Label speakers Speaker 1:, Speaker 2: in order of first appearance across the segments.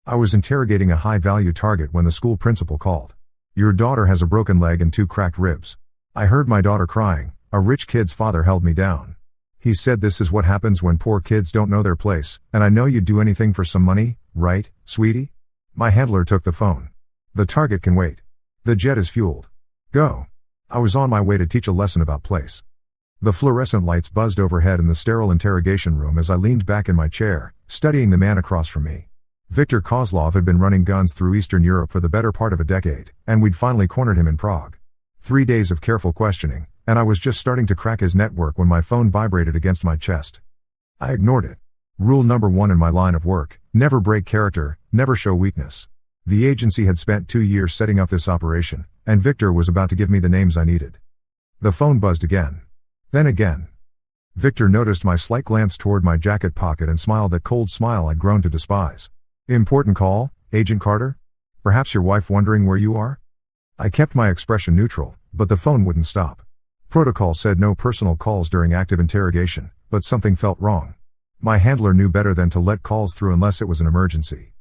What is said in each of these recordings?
Speaker 1: I was interrogating a high-value target when the school principal called. Your daughter has a broken leg and 2 cracked ribs. I heard my daughter crying. A rich kid's father held me down. He said this is what happens when poor kids don't know their place, and I know you'd do anything for some money, right, sweetie? My handler took the phone. The target can wait. The jet is fueled. Go. I was on my way to teach a lesson about place. The fluorescent lights buzzed overhead in the sterile interrogation room as I leaned back in my chair, studying the man across from me. Viktor Kozlov had been running guns through Eastern Europe for the better part of a decade, and we'd finally cornered him in Prague. 3 days of careful questioning, and I was just starting to crack his network when my phone vibrated against my chest. I ignored it. Rule number 1 in my line of work: never break character, never show weakness. The agency had spent 2 years setting up this operation, and Viktor was about to give me the names I needed. The phone buzzed again. Then again. Viktor noticed my slight glance toward my jacket pocket and smiled that cold smile I'd grown to despise. Important call, Agent Carter? Perhaps your wife wondering where you are? I kept my expression neutral, but the phone wouldn't stop. Protocol said no personal calls during active interrogation, but something felt wrong. My handler knew better than to let calls through unless it was an emergency.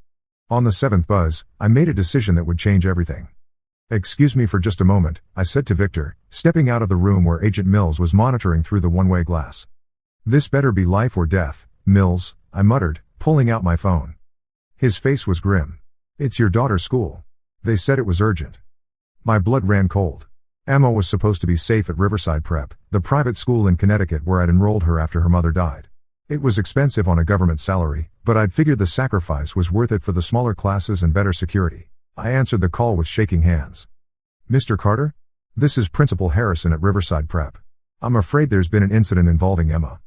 Speaker 1: On the 7th buzz, I made a decision that would change everything. Excuse me for just a moment, I said to Viktor, stepping out of the room where Agent Mills was monitoring through the one-way glass. This better be life or death, Mills, I muttered, pulling out my phone. His face was grim. It's your daughter's school. They said it was urgent. My blood ran cold. Emma was supposed to be safe at Riverside Prep, the private school in Connecticut where I'd enrolled her after her mother died. It was expensive on a government salary, but I'd figured the sacrifice was worth it for the smaller classes and better security. I answered the call with shaking hands. Mr. Carter? This is Principal Harrison at Riverside Prep. I'm afraid there's been an incident involving Emma.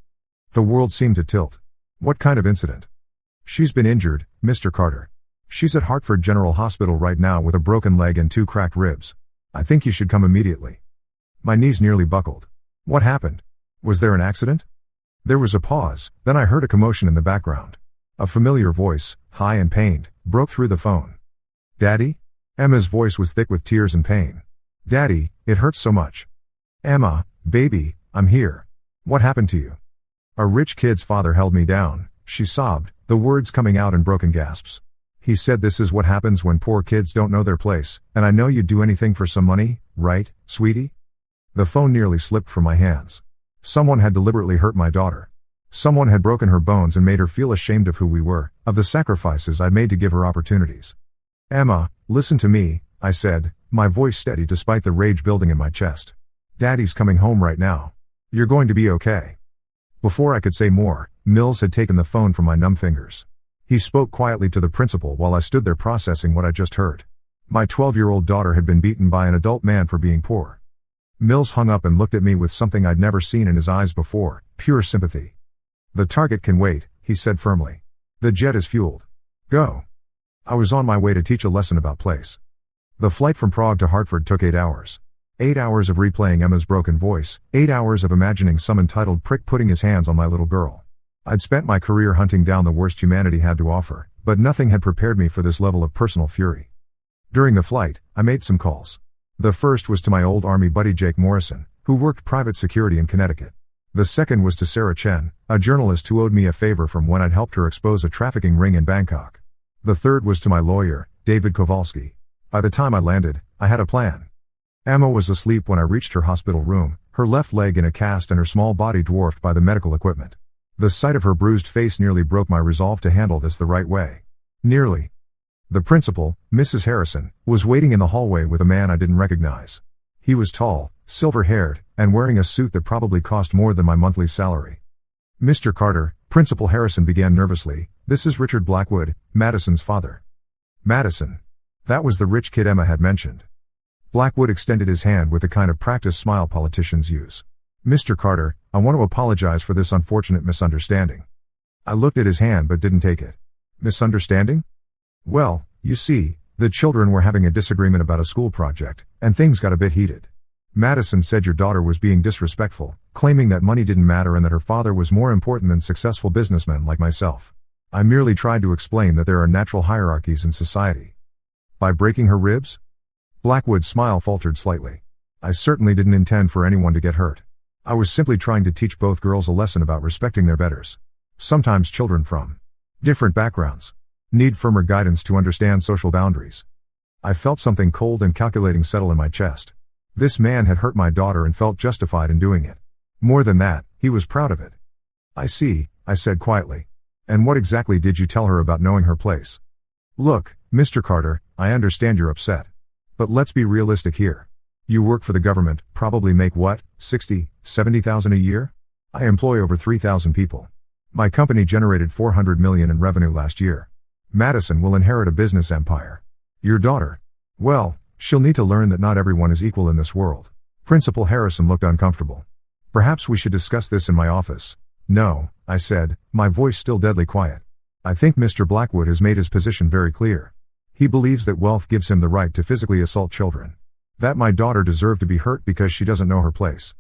Speaker 1: The world seemed to tilt. What kind of incident? She's been injured, Mr. Carter. She's at Hartford General Hospital right now with a broken leg and 2 cracked ribs. I think you should come immediately. My knees nearly buckled. What happened? Was there an accident? There was a pause, then I heard a commotion in the background. A familiar voice, high and pained, broke through the phone. Daddy? Emma's voice was thick with tears and pain. Daddy, it hurts so much. Emma, baby, I'm here. What happened to you? A rich kid's father held me down, she sobbed, the words coming out in broken gasps. He said this is what happens when poor kids don't know their place, and I know you'd do anything for some money, right, sweetie? The phone nearly slipped from my hands. Someone had deliberately hurt my daughter. Someone had broken her bones and made her feel ashamed of who we were, of the sacrifices I'd made to give her opportunities. Emma, listen to me, I said, my voice steady despite the rage building in my chest. Daddy's coming home right now. You're going to be okay. Before I could say more, Mills had taken the phone from my numb fingers. He spoke quietly to the principal while I stood there processing what I just heard. My 12-year-old daughter had been beaten by an adult man for being poor. Mills hung up and looked at me with something I'd never seen in his eyes before, pure sympathy. The target can wait, he said firmly. The jet is fueled. Go. I was on my way to teach a lesson about place. The flight from Prague to Hartford took 8 hours. 8 hours of replaying Emma's broken voice, 8 hours of imagining some entitled prick putting his hands on my little girl. I'd spent my career hunting down the worst humanity had to offer, but nothing had prepared me for this level of personal fury. During the flight, I made some calls. The first was to my old Army buddy Jake Morrison, who worked private security in Connecticut. The second was to Sarah Chen, a journalist who owed me a favor from when I'd helped her expose a trafficking ring in Bangkok. The third was to my lawyer, David Kowalski. By the time I landed, I had a plan. Emma was asleep when I reached her hospital room, her left leg in a cast and her small body dwarfed by the medical equipment. The sight of her bruised face nearly broke my resolve to handle this the right way. Nearly. The principal, Mrs. Harrison, was waiting in the hallway with a man I didn't recognize. He was tall, silver-haired, and wearing a suit that probably cost more than my monthly salary. Mr. Carter, Principal Harrison began nervously, this is Richard Blackwood, Madison's father. Madison. That was the rich kid Emma had mentioned. Blackwood extended his hand with the kind of practiced smile politicians use. Mr. Carter, I want to apologize for this unfortunate misunderstanding. I looked at his hand but didn't take it. Misunderstanding? Well, you see, the children were having a disagreement about a school project, and things got a bit heated. Madison said your daughter was being disrespectful, claiming that money didn't matter and that her father was more important than successful businessmen like myself. I merely tried to explain that there are natural hierarchies in society. By breaking her ribs? Blackwood's smile faltered slightly. I certainly didn't intend for anyone to get hurt. I was simply trying to teach both girls a lesson about respecting their betters. Sometimes children from different backgrounds Need firmer guidance to understand social boundaries. I felt something cold and calculating settle in my chest. This man had hurt my daughter and felt justified in doing it. More than that, he was proud of it. I see, I said quietly. And what exactly did you tell her about knowing her place? Look, Mr. Carter, I understand you're upset. But let's be realistic here. You work for the government, probably make what, 60, 70,000 a year? I employ over 3,000 people. My company generated $400 million in revenue last year. Madison will inherit a business empire. Your daughter? Well, she'll need to learn that not everyone is equal in this world. Principal Harrison looked uncomfortable. Perhaps we should discuss this in my office. No, I said, my voice still deadly quiet. I think Mr. Blackwood has made his position very clear. He believes that wealth gives him the right to physically assault children. That my daughter deserved to be hurt because she doesn't know her place.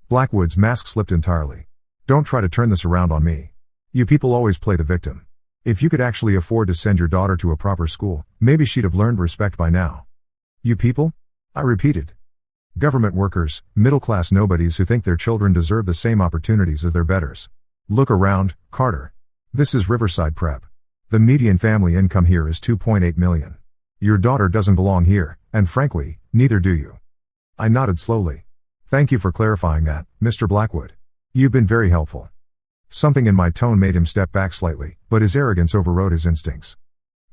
Speaker 1: Blackwood's mask slipped entirely. Don't try to turn this around on me. You people always play the victim. If you could actually afford to send your daughter to a proper school, maybe she'd have learned respect by now. You people? I repeated. Government workers, middle-class nobodies who think their children deserve the same opportunities as their betters. Look around, Carter. This is Riverside Prep. The median family income here is $2.8 million. Your daughter doesn't belong here, and frankly, neither do you. I nodded slowly. Thank you for clarifying that, Mr. Blackwood. You've been very helpful. Something in my tone made him step back slightly, but his arrogance overrode his instincts.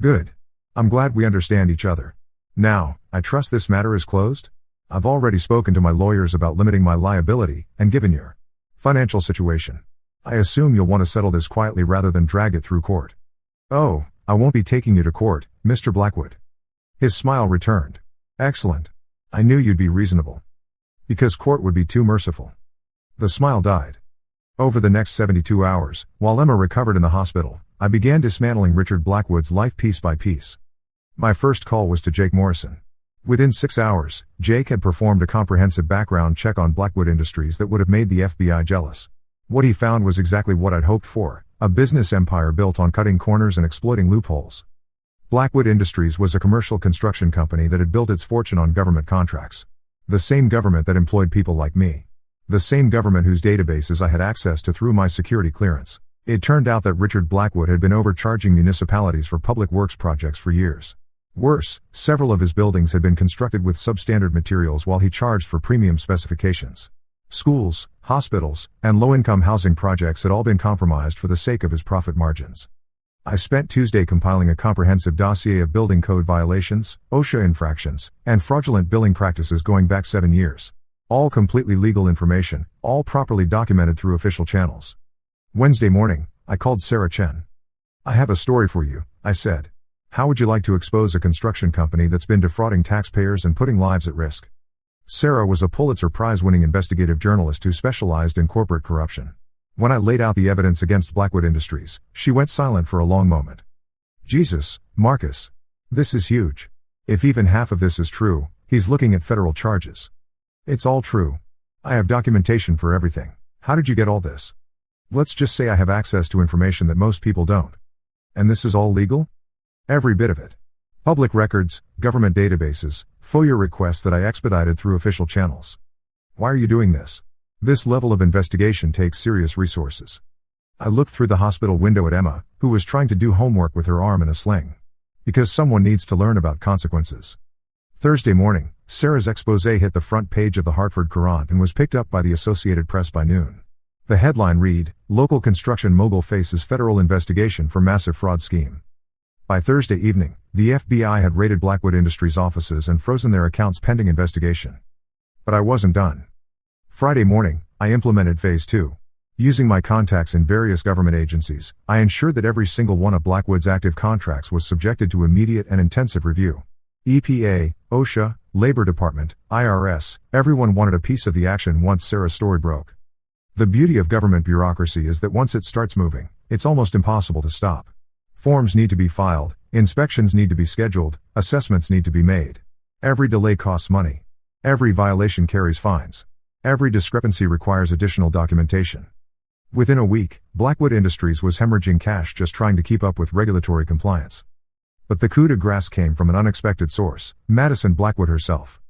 Speaker 1: Good. I'm glad we understand each other. Now, I trust this matter is closed? I've already spoken to my lawyers about limiting my liability, and given your financial situation, I assume you'll want to settle this quietly rather than drag it through court. Oh, I won't be taking you to court, Mr. Blackwood. His smile returned. Excellent. I knew you'd be reasonable. Because court would be too merciful. The smile died. Over the next 72 hours, while Emma recovered in the hospital, I began dismantling Richard Blackwood's life piece by piece. My first call was to Jake Morrison. Within 6 hours, Jake had performed a comprehensive background check on Blackwood Industries that would have made the FBI jealous. What he found was exactly what I'd hoped for, a business empire built on cutting corners and exploiting loopholes. Blackwood Industries was a commercial construction company that had built its fortune on government contracts. The same government that employed people like me. The same government whose databases I had access to through my security clearance. It turned out that Richard Blackwood had been overcharging municipalities for public works projects for years. Worse, several of his buildings had been constructed with substandard materials while he charged for premium specifications. Schools, hospitals, and low-income housing projects had all been compromised for the sake of his profit margins. I spent Tuesday compiling a comprehensive dossier of building code violations, OSHA infractions, and fraudulent billing practices going back 7 years. All completely legal information, all properly documented through official channels. Wednesday morning, I called Sarah Chen. I have a story for you, I said. How would you like to expose a construction company that's been defrauding taxpayers and putting lives at risk? Sarah was a Pulitzer Prize-winning investigative journalist who specialized in corporate corruption. When I laid out the evidence against Blackwood Industries, she went silent for a long moment. Jesus, Marcus. This is huge. If even half of this is true, he's looking at federal charges. It's all true. I have documentation for everything. How did you get all this? Let's just say I have access to information that most people don't. And this is all legal? Every bit of it. Public records, government databases, FOIA requests that I expedited through official channels. Why are you doing this? This level of investigation takes serious resources. I looked through the hospital window at Emma, who was trying to do homework with her arm in a sling. Because someone needs to learn about consequences. Thursday morning, Sarah's expose hit the front page of the Hartford Courant and was picked up by the Associated Press by noon. The headline read, "Local construction mogul faces federal investigation for massive fraud scheme." By Thursday evening, the FBI had raided Blackwood Industries offices and frozen their accounts pending investigation. But I wasn't done. Friday morning, I implemented Phase 2. Using my contacts in various government agencies, I ensured that every single one of Blackwood's active contracts was subjected to immediate and intensive review. EPA, OSHA, Labor Department, IRS, everyone wanted a piece of the action once Sarah's story broke. The beauty of government bureaucracy is that once it starts moving, it's almost impossible to stop. Forms need to be filed, inspections need to be scheduled, assessments need to be made. Every delay costs money. Every violation carries fines. Every discrepancy requires additional documentation. Within a week, Blackwood Industries was hemorrhaging cash just trying to keep up with regulatory compliance. But the coup de grace came from an unexpected source, Madison Blackwood herself.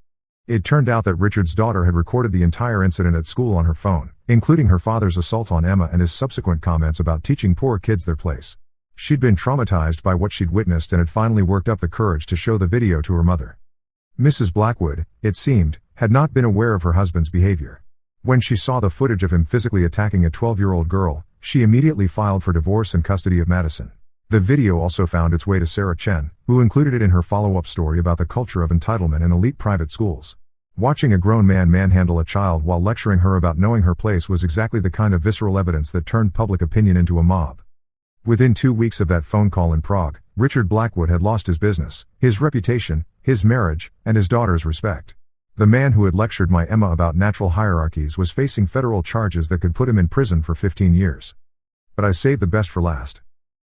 Speaker 1: It turned out that Richard's daughter had recorded the entire incident at school on her phone, including her father's assault on Emma and his subsequent comments about teaching poor kids their place. She'd been traumatized by what she'd witnessed and had finally worked up the courage to show the video to her mother. Mrs. Blackwood, it seemed, had not been aware of her husband's behavior. When she saw the footage of him physically attacking a 12-year-old girl, she immediately filed for divorce and custody of Madison. The video also found its way to Sarah Chen, who included it in her follow-up story about the culture of entitlement in elite private schools. Watching a grown man manhandle a child while lecturing her about knowing her place was exactly the kind of visceral evidence that turned public opinion into a mob. Within 2 weeks of that phone call in Prague, Richard Blackwood had lost his business, his reputation, his marriage, and his daughter's respect. The man who had lectured my Emma about natural hierarchies was facing federal charges that could put him in prison for 15 years. But I saved the best for last.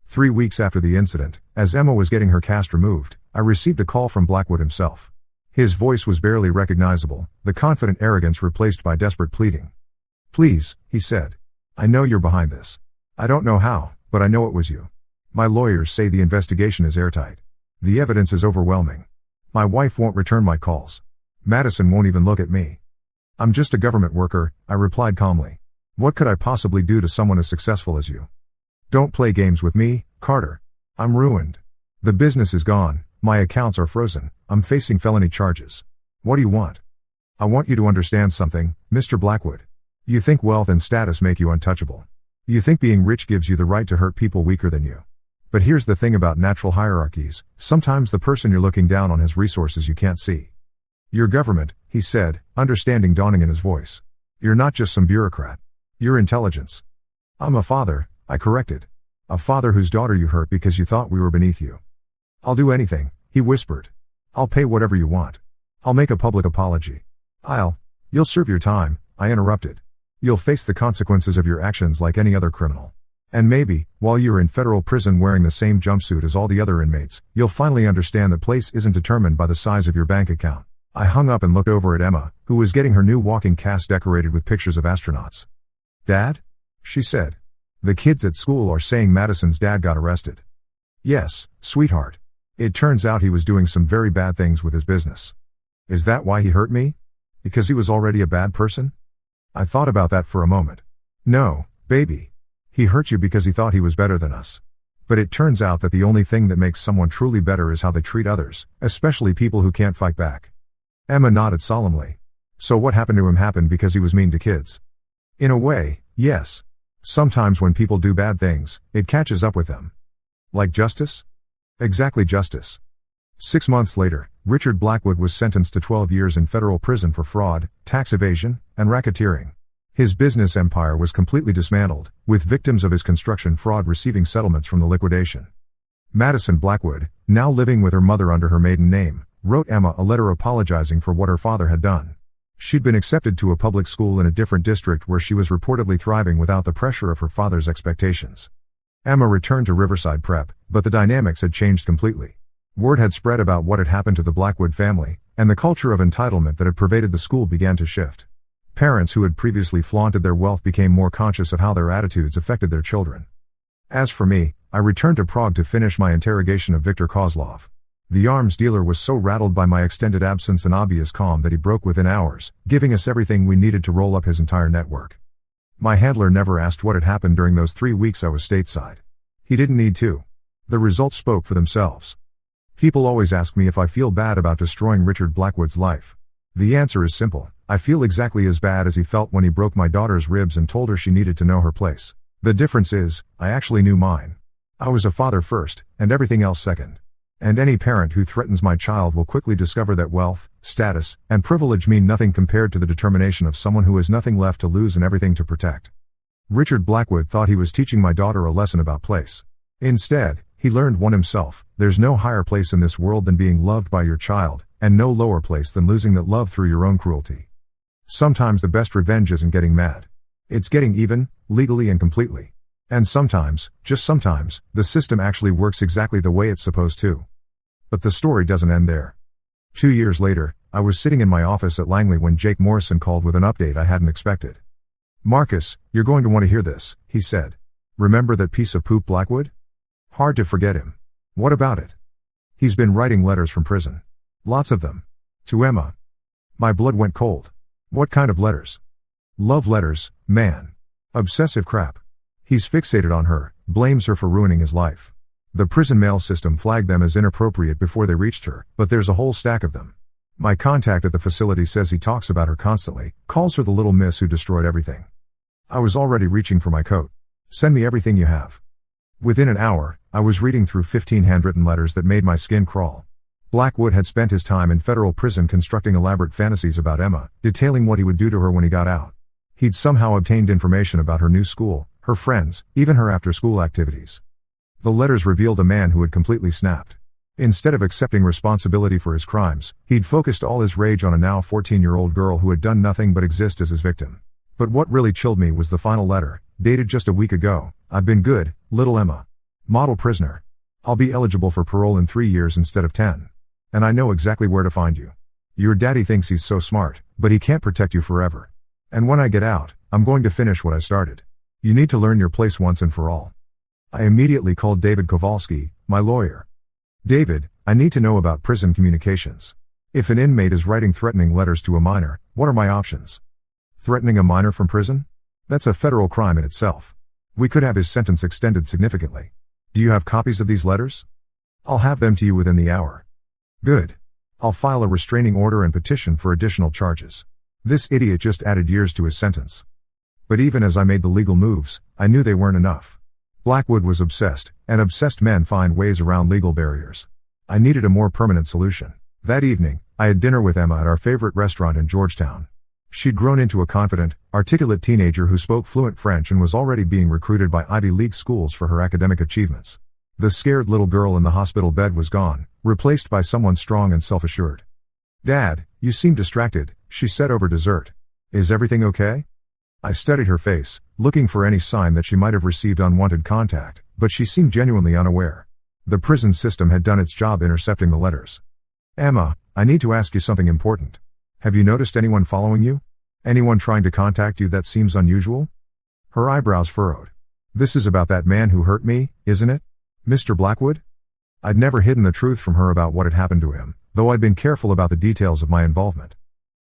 Speaker 1: 3 weeks after the incident, as Emma was getting her cast removed, I received a call from Blackwood himself. His voice was barely recognizable, the confident arrogance replaced by desperate pleading. "Please," he said. "I know you're behind this. I don't know how, but I know it was you. My lawyers say the investigation is airtight. The evidence is overwhelming. My wife won't return my calls. Madison won't even look at me. I'm just a government worker," I replied calmly. "What could I possibly do to someone as successful as you? Don't play games with me, Carter. I'm ruined. The business is gone, my accounts are frozen, I'm facing felony charges. What do you want?" "I want you to understand something, Mr. Blackwood. You think wealth and status make you untouchable. You think being rich gives you the right to hurt people weaker than you. But here's the thing about natural hierarchies, sometimes the person you're looking down on has resources you can't see. Your government," he said, understanding dawning in his voice. "You're not just some bureaucrat. You're intelligence." "I'm a father," I corrected. "A father whose daughter you hurt because you thought we were beneath you." "I'll do anything," he whispered. "I'll pay whatever you want. I'll make a public apology. You'll serve your time," I interrupted. "You'll face the consequences of your actions like any other criminal. And maybe, while you're in federal prison wearing the same jumpsuit as all the other inmates, you'll finally understand that place isn't determined by the size of your bank account." I hung up and looked over at Emma, who was getting her new walking cast decorated with pictures of astronauts. "Dad?" she said. "The kids at school are saying Madison's dad got arrested." "Yes, sweetheart. It turns out he was doing some very bad things with his business." "Is that why he hurt me? Because he was already a bad person?" I thought about that for a moment. "No, baby. He hurt you because he thought he was better than us. But it turns out that the only thing that makes someone truly better is how they treat others, especially people who can't fight back." Emma nodded solemnly. "So what happened to him happened because he was mean to kids?" "In a way, yes. Sometimes when people do bad things, it catches up with them." "Like justice?" "Exactly, justice." 6 months later, Richard Blackwood was sentenced to 12 years in federal prison for fraud, tax evasion, and racketeering. His business empire was completely dismantled, with victims of his construction fraud receiving settlements from the liquidation. Madison Blackwood, now living with her mother under her maiden name, wrote Emma a letter apologizing for what her father had done. She'd been accepted to a public school in a different district where she was reportedly thriving without the pressure of her father's expectations. Emma returned to Riverside Prep, but the dynamics had changed completely. Word had spread about what had happened to the Blackwood family, and the culture of entitlement that had pervaded the school began to shift. Parents who had previously flaunted their wealth became more conscious of how their attitudes affected their children. As for me, I returned to Prague to finish my interrogation of Viktor Kozlov. The arms dealer was so rattled by my extended absence and obvious calm that he broke within hours, giving us everything we needed to roll up his entire network. My handler never asked what had happened during those 3 weeks I was stateside. He didn't need to. The results spoke for themselves. People always ask me if I feel bad about destroying Richard Blackwood's life. The answer is simple. I feel exactly as bad as he felt when he broke my daughter's ribs and told her she needed to know her place. The difference is, I actually knew mine. I was a father first, and everything else second. And any parent who threatens my child will quickly discover that wealth, status, and privilege mean nothing compared to the determination of someone who has nothing left to lose and everything to protect. Richard Blackwood thought he was teaching my daughter a lesson about place. Instead, he learned one himself. There's no higher place in this world than being loved by your child, and no lower place than losing that love through your own cruelty. Sometimes the best revenge isn't getting mad. It's getting even, legally and completely. And sometimes, just sometimes, the system actually works exactly the way it's supposed to. But the story doesn't end there. 2 years later, I was sitting in my office at Langley when Jake Morrison called with an update I hadn't expected. "Marcus, you're going to want to hear this," he said. "Remember that piece of poop Blackwood? Hard to forget him. What about it? He's been writing letters from prison. Lots of them. To Emma." My blood went cold. "What kind of letters?" "Love letters, man. Obsessive crap. He's fixated on her, blames her for ruining his life. The prison mail system flagged them as inappropriate before they reached her, but there's a whole stack of them. My contact at the facility says he talks about her constantly, calls her the little miss who destroyed everything. I was already reaching for my coat. Send me everything you have. Within an hour, I was reading through 15 handwritten letters that made my skin crawl. Blackwood had spent his time in federal prison constructing elaborate fantasies about Emma, detailing what he would do to her when he got out. He'd somehow obtained information about her new school, her friends, even her after-school activities. The letters revealed a man who had completely snapped. Instead of accepting responsibility for his crimes, he'd focused all his rage on a now 14-year-old girl who had done nothing but exist as his victim. But what really chilled me was the final letter, dated just a week ago. I've been good, little Emma. Model prisoner. I'll be eligible for parole in 3 years instead of 10. And I know exactly where to find you. Your daddy thinks he's so smart, but he can't protect you forever. And when I get out, I'm going to finish what I started. You need to learn your place once and for all. I immediately called David Kowalski, my lawyer. David, I need to know about prison communications. If an inmate is writing threatening letters to a minor, what are my options? Threatening a minor from prison? That's a federal crime in itself. We could have his sentence extended significantly. Do you have copies of these letters? I'll have them to you within the hour. Good. I'll file a restraining order and petition for additional charges. This idiot just added years to his sentence. But even as I made the legal moves, I knew they weren't enough. Blackwood was obsessed, and obsessed men find ways around legal barriers. I needed a more permanent solution. That evening, I had dinner with Emma at our favorite restaurant in Georgetown. She'd grown into a confident, articulate teenager who spoke fluent French and was already being recruited by Ivy League schools for her academic achievements. The scared little girl in the hospital bed was gone, replaced by someone strong and self-assured. "Dad, you seem distracted," she said over dessert. "Is everything okay?" I studied her face, looking for any sign that she might have received unwanted contact, but she seemed genuinely unaware. The prison system had done its job intercepting the letters. "Emma, I need to ask you something important. Have you noticed anyone following you? Anyone trying to contact you that seems unusual?" Her eyebrows furrowed. "This is about that man who hurt me, isn't it? Mr. Blackwood?" I'd never hidden the truth from her about what had happened to him, though I'd been careful about the details of my involvement.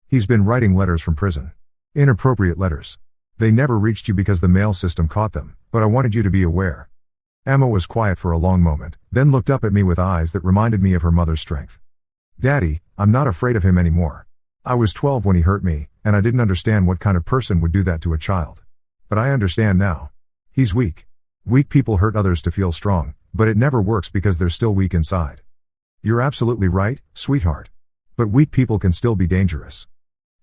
Speaker 1: "He's been writing letters from prison. Inappropriate letters. They never reached you because the mail system caught them, but I wanted you to be aware." Emma was quiet for a long moment, then looked up at me with eyes that reminded me of her mother's strength. "Daddy, I'm not afraid of him anymore. I was 12 when he hurt me, and I didn't understand what kind of person would do that to a child. But I understand now. He's weak. Weak people hurt others to feel strong, but it never works because they're still weak inside. You're absolutely right, sweetheart. But weak people can still be dangerous.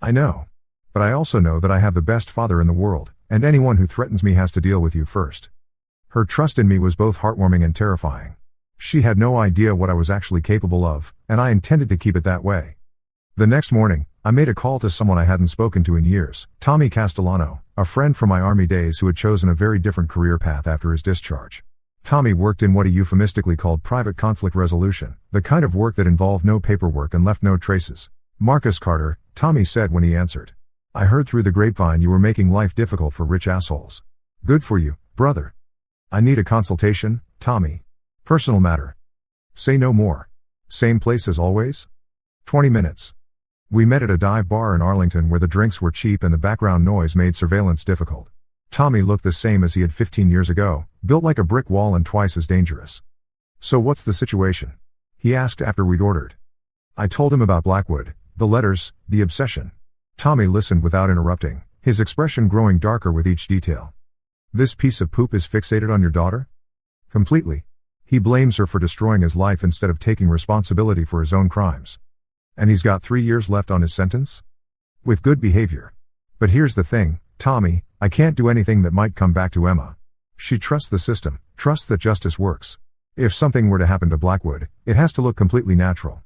Speaker 1: I know. But I also know that I have the best father in the world, and anyone who threatens me has to deal with you first." Her trust in me was both heartwarming and terrifying. She had no idea what I was actually capable of, and I intended to keep it that way. The next morning, I made a call to someone I hadn't spoken to in years, Tommy Castellano, a friend from my Army days who had chosen a very different career path after his discharge. Tommy worked in what he euphemistically called private conflict resolution, the kind of work that involved no paperwork and left no traces. "Marcus Carter," Tommy said when he answered. "I heard through the grapevine you were making life difficult for rich assholes. Good for you, brother." "I need a consultation, Tommy. Personal matter." "Say no more." "Same place as always?" 20 minutes. We met at a dive bar in Arlington where the drinks were cheap and the background noise made surveillance difficult. Tommy looked the same as he had 15 years ago, built like a brick wall and twice as dangerous. "So what's the situation?" he asked after we'd ordered. I told him about Blackwood, the letters, the obsession. Tommy listened without interrupting, his expression growing darker with each detail. "This piece of poop is fixated on your daughter?" "Completely. He blames her for destroying his life instead of taking responsibility for his own crimes. And he's got 3 years left on his sentence? With good behavior. But here's the thing, Tommy, I can't do anything that might come back to Emma. She trusts the system, trusts that justice works. If something were to happen to Blackwood, it has to look completely natural."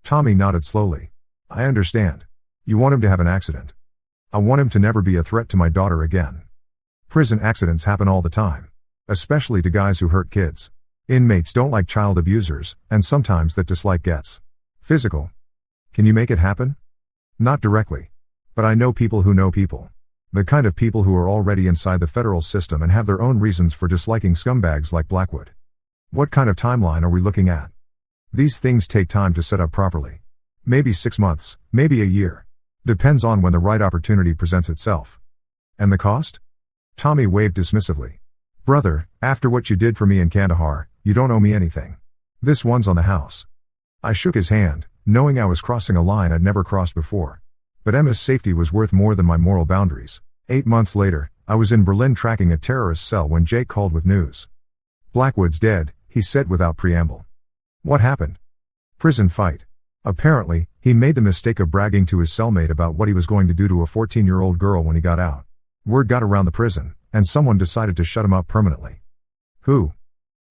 Speaker 1: Tommy nodded slowly. "I understand. You want him to have an accident. I want him to never be a threat to my daughter again. Prison accidents happen all the time. Especially to guys who hurt kids. Inmates don't like child abusers, and sometimes that dislike gets physical. Can you make it happen?" "Not directly. But I know people who know people. The kind of people who are already inside the federal system and have their own reasons for disliking scumbags like Blackwood." "What kind of timeline are we looking at?" "These things take time to set up properly. Maybe 6 months, maybe a year. Depends on when the right opportunity presents itself." "And the cost?" Tommy waved dismissively. Brother, after what you did for me in Kandahar, you don't owe me anything. This one's on the house. I shook his hand, knowing I was crossing a line I'd never crossed before. But Emma's safety was worth more than my moral boundaries. 8 months later, I was in Berlin tracking a terrorist cell when Jake called with news. Blackwood's dead, he said without preamble. What happened? Prison fight. Apparently, he made the mistake of bragging to his cellmate about what he was going to do to a 14-year-old girl when he got out. Word got around the prison, and someone decided to shut him up permanently. Who?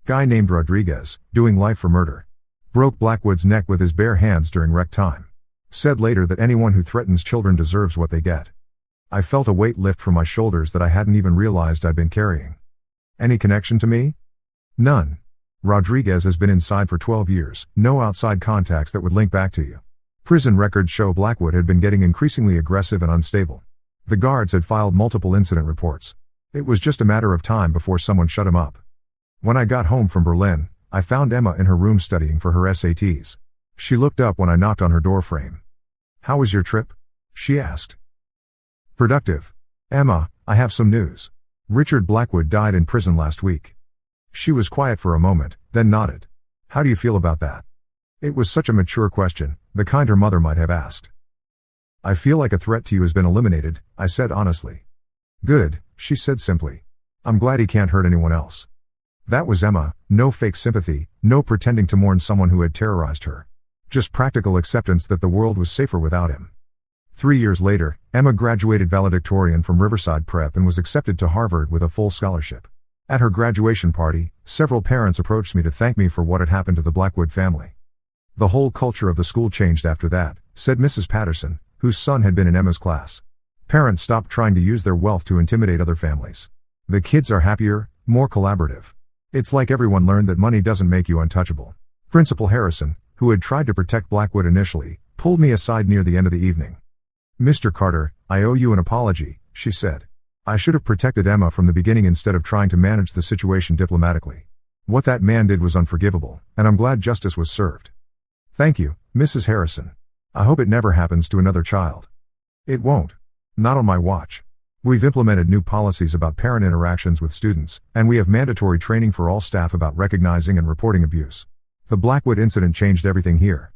Speaker 1: Guy named Rodriguez, doing life for murder. Broke Blackwood's neck with his bare hands during rec time. Said later that anyone who threatens children deserves what they get. I felt a weight lift from my shoulders that I hadn't even realized I'd been carrying. Any connection to me? None. Rodriguez has been inside for 12 years, no outside contacts that would link back to you. Prison records show Blackwood had been getting increasingly aggressive and unstable. The guards had filed multiple incident reports. It was just a matter of time before someone shut him up. When I got home from Berlin, I found Emma in her room studying for her SATs. She looked up when I knocked on her doorframe. How was your trip? She asked. Productive. Emma, I have some news. Richard Blackwood died in prison last week. She was quiet for a moment, then nodded. How do you feel about that? It was such a mature question, the kind her mother might have asked. I feel like a threat to you has been eliminated, I said honestly. Good, she said simply. I'm glad he can't hurt anyone else. That was Emma, no fake sympathy, no pretending to mourn someone who had terrorized her. Just practical acceptance that the world was safer without him. 3 years later, Emma graduated valedictorian from Riverside Prep and was accepted to Harvard with a full scholarship. At her graduation party, several parents approached me to thank me for what had happened to the Blackwood family. The whole culture of the school changed after that, said Mrs. Patterson, whose son had been in Emma's class. Parents stopped trying to use their wealth to intimidate other families. The kids are happier, more collaborative. It's like everyone learned that money doesn't make you untouchable. Principal Harrison, who had tried to protect Blackwood initially, pulled me aside near the end of the evening. Mr. Carter, I owe you an apology, she said. I should have protected Emma from the beginning instead of trying to manage the situation diplomatically. What that man did was unforgivable, and I'm glad justice was served. Thank you, Mrs. Harrison. I hope it never happens to another child. It won't. Not on my watch. We've implemented new policies about parent interactions with students, and we have mandatory training for all staff about recognizing and reporting abuse. The Blackwood incident changed everything here.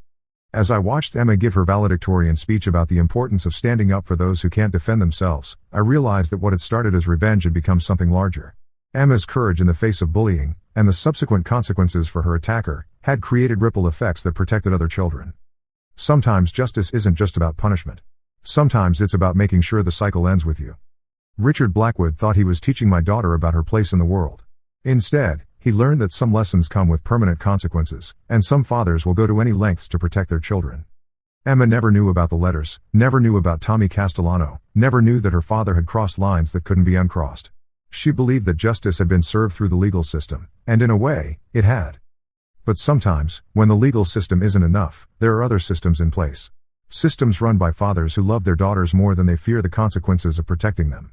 Speaker 1: As I watched Emma give her valedictorian speech about the importance of standing up for those who can't defend themselves, I realized that what had started as revenge had become something larger. Emma's courage in the face of bullying, and the subsequent consequences for her attacker, had created ripple effects that protected other children. Sometimes justice isn't just about punishment. Sometimes it's about making sure the cycle ends with you. Richard Blackwood thought he was teaching my daughter about her place in the world. Instead, he learned that some lessons come with permanent consequences, and some fathers will go to any lengths to protect their children. Emma never knew about the letters, never knew about Tommy Castellano, never knew that her father had crossed lines that couldn't be uncrossed. She believed that justice had been served through the legal system, and in a way, it had. But sometimes, when the legal system isn't enough, there are other systems in place. Systems run by fathers who love their daughters more than they fear the consequences of protecting them.